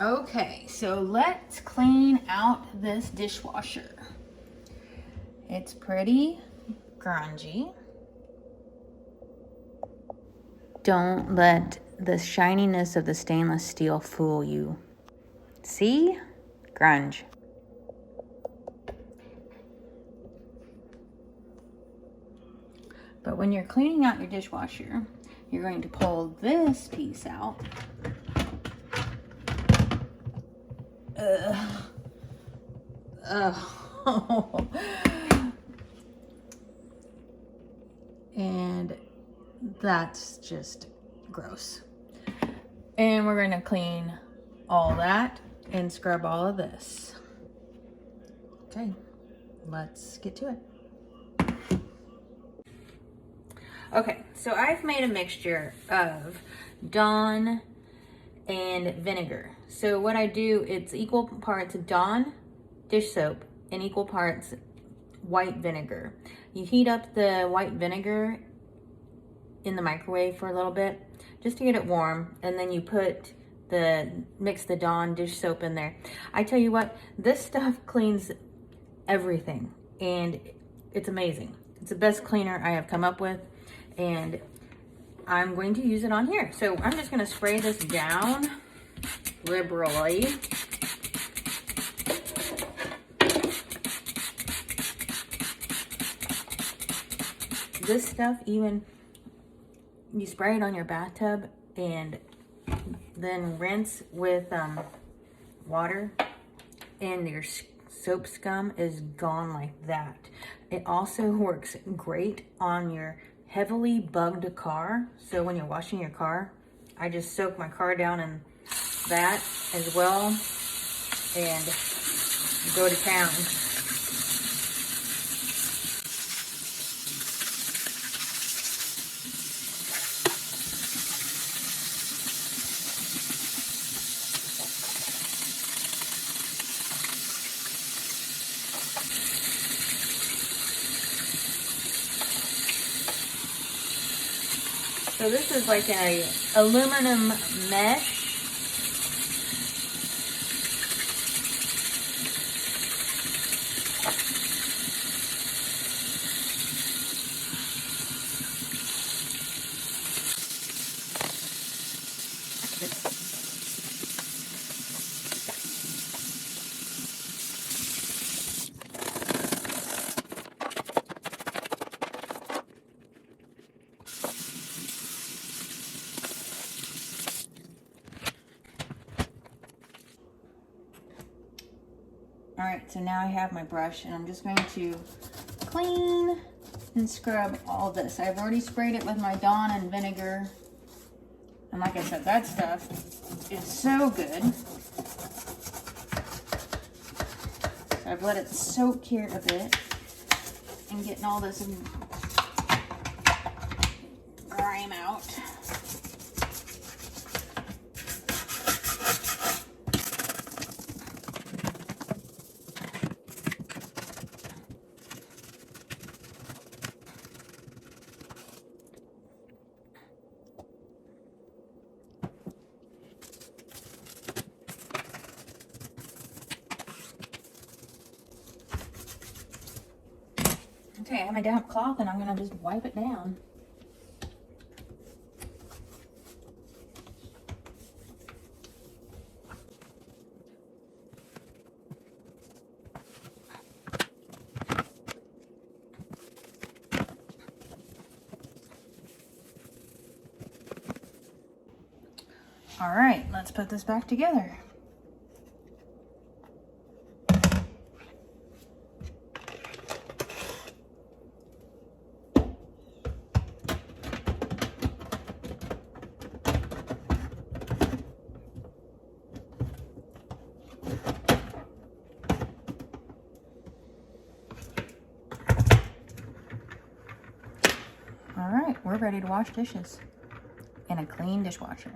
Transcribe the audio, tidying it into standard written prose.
Okay, so let's clean out this dishwasher. It's pretty grungy. Don't let the shininess of the stainless steel fool you. See? Grunge. But when you're cleaning out your dishwasher, you're going to pull this piece out. And that's just gross. And we're going to clean all that and scrub all of this. Okay, let's get to it. Okay, so I've made a mixture of Dawn and vinegar. So what I do, it's equal parts Dawn dish soap and equal parts white vinegar. You heat up the white vinegar in the microwave for a little bit just to get it warm, and then you mix the Dawn dish soap in there. I tell you what, this stuff cleans everything and it's amazing. It's the best cleaner I have come up with, and I'm going to use it on here. So I'm just going to spray this down liberally. This stuff, even you spray it on your bathtub and then rinse with water, and your soap scum is gone like that. It also works great on your heavily bugged car. So when you're washing your car, I just soak my car down in that as well and go to town. So this is like an aluminum mesh. All right, so now I have my brush and I'm just going to clean and scrub all this. I've already sprayed it with my Dawn and vinegar. And like I said, that stuff is so good. So I've let it soak here a bit and getting all this grime out. Okay, I have my damp cloth and I'm gonna just wipe it down. All right, let's put this back together. All right, we're ready to wash dishes in a clean dishwasher.